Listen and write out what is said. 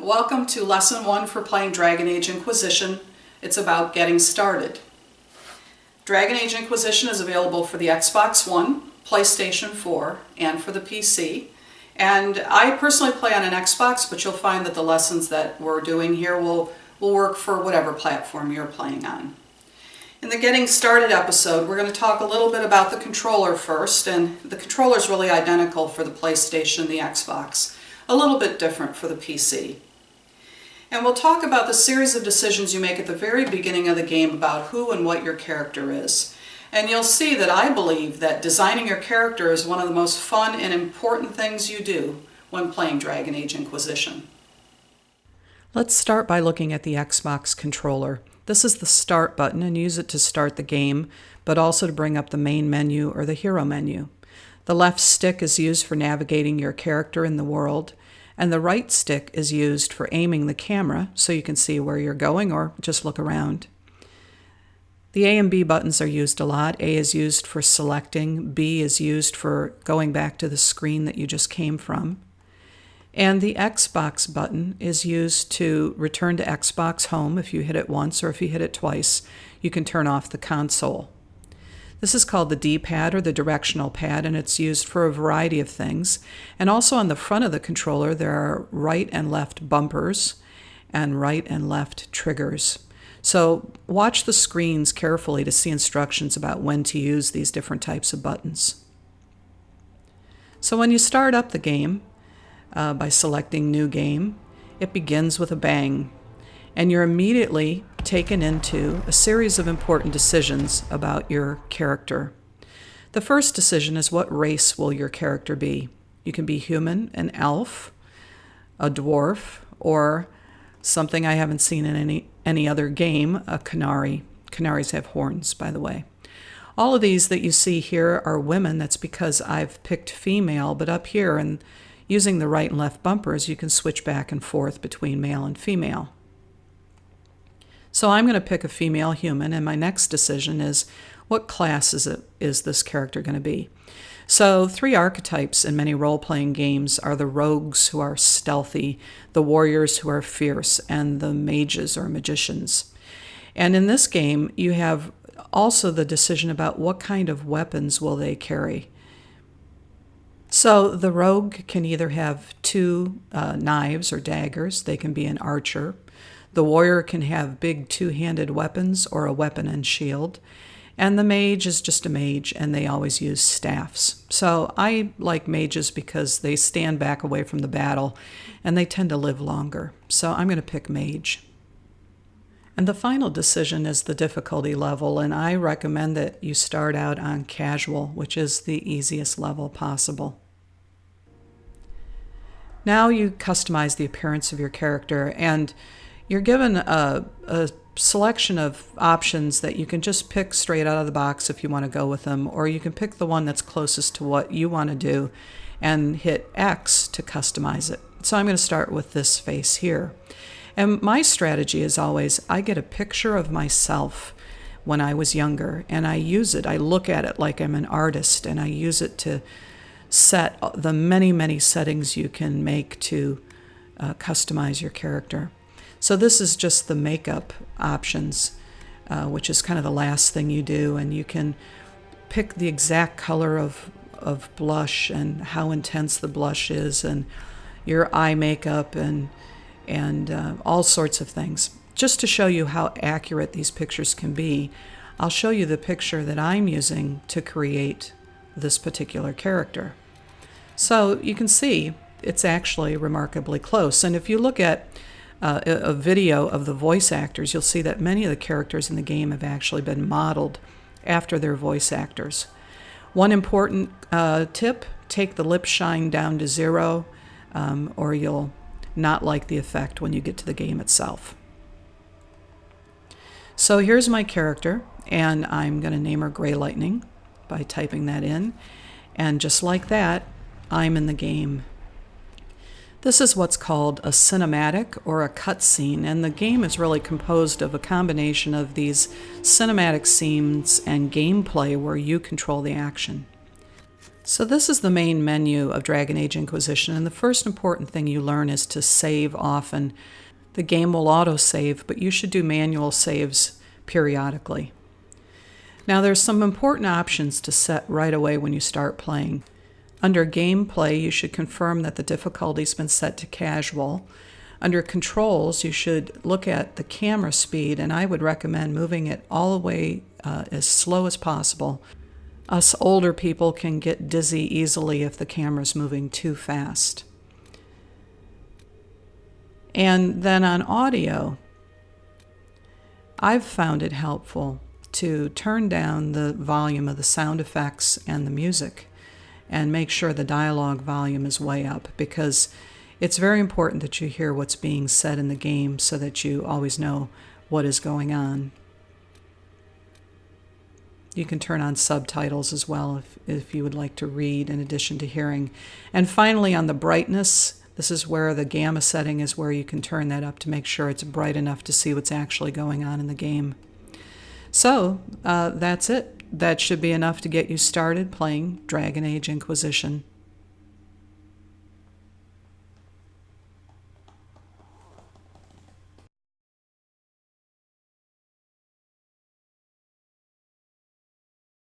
Welcome to Lesson 1 for playing Dragon Age Inquisition. It's about getting started. Dragon Age Inquisition is available for the Xbox One, PlayStation 4, and for the PC. And I personally play on an Xbox, but you'll find that the lessons that we're doing here will work for whatever platform you're playing on. In the Getting Started episode, we're going to talk a little bit about the controller first, and the controller is really identical for the PlayStation and the Xbox, a little bit different for the PC. And we'll talk about the series of decisions you make at the very beginning of the game about who and what your character is. And you'll see that I believe that designing your character is one of the most fun and important things you do when playing Dragon Age Inquisition. Let's start by looking at the Xbox controller. This is the Start button, and use it to start the game, but also to bring up the main menu or the hero menu. The left stick is used for navigating your character in the world, and the right stick is used for aiming the camera so you can see where you're going or just look around. The A and B buttons are used a lot. A is used for selecting, B is used for going back to the screen that you just came from. And the Xbox button is used to return to Xbox Home. If you hit it once or if you hit it twice, you can turn off the console. This is called the D-pad or the directional pad, and it's used for a variety of things. And also on the front of the controller, there are right and left bumpers and right and left triggers. So watch the screens carefully to see instructions about when to use these different types of buttons. So when you start up the game, by selecting New Game, it begins with a bang, and you're immediately taken into a series of important decisions about your character. The first decision is what race will your character be. You can be human, an elf, a dwarf, or something I haven't seen in any other game, a canary. Canaries have horns, by the way. All of these that you see here are women. That's because I've picked female, but up here and using the right and left bumpers, you can switch back and forth between male and female. So I'm going to pick a female human, and my next decision is what class is this character going to be? So 3 archetypes in many role-playing games are the rogues, who are stealthy, the warriors, who are fierce, and the mages or magicians. And in this game, you have also the decision about what kind of weapons will they carry. So the rogue can either have 2 knives or daggers. They can be an archer. The warrior can have big 2-handed weapons or a weapon and shield. And the mage is just a mage, and they always use staffs. So I like mages because they stand back away from the battle, and they tend to live longer. So I'm going to pick mage. And the final decision is the difficulty level, and I recommend that you start out on casual, which is the easiest level possible. Now you customize the appearance of your character, and you're given a selection of options that you can just pick straight out of the box if you want to go with them, or you can pick the one that's closest to what you want to do and hit X to customize it. So I'm going to start with this face here. And my strategy is always, I get a picture of myself when I was younger, and I use it. I look at it like I'm an artist, and I use it to set the many, many settings you can make to customize your character. So this is just the makeup options, which is kind of the last thing you do, and you can pick the exact color of blush and how intense the blush is, and your eye makeup and all sorts of things. Just to show you how accurate these pictures can be, I'll show you the picture that I'm using to create this particular character. So you can see it's actually remarkably close. And if you look at a video of the voice actors, you'll see that many of the characters in the game have actually been modeled after their voice actors. One important tip, take the lip shine down to 0, or you'll not like the effect when you get to the game itself. So here's my character, and I'm going to name her Gray Lightning by typing that in. And just like that, I'm in the game. This is what's called a cinematic or a cutscene, and the game is really composed of a combination of these cinematic scenes and gameplay where you control the action. So this is the main menu of Dragon Age Inquisition, and the first important thing you learn is to save often. The game will auto-save, but you should do manual saves periodically. Now there's some important options to set right away when you start playing. Under Gameplay, you should confirm that the difficulty's been set to casual. Under Controls, you should look at the camera speed, and I would recommend moving it all the way as slow as possible. Us older people can get dizzy easily if the camera's moving too fast. And then on audio, I've found it helpful to turn down the volume of the sound effects and the music and make sure the dialogue volume is way up, because it's very important that you hear what's being said in the game so that you always know what is going on. You can turn on subtitles as well if you would like to read in addition to hearing. And finally, on the brightness, this is where the gamma setting is, where you can turn that up to make sure it's bright enough to see what's actually going on in the game. So that's it. That should be enough to get you started playing Dragon Age Inquisition.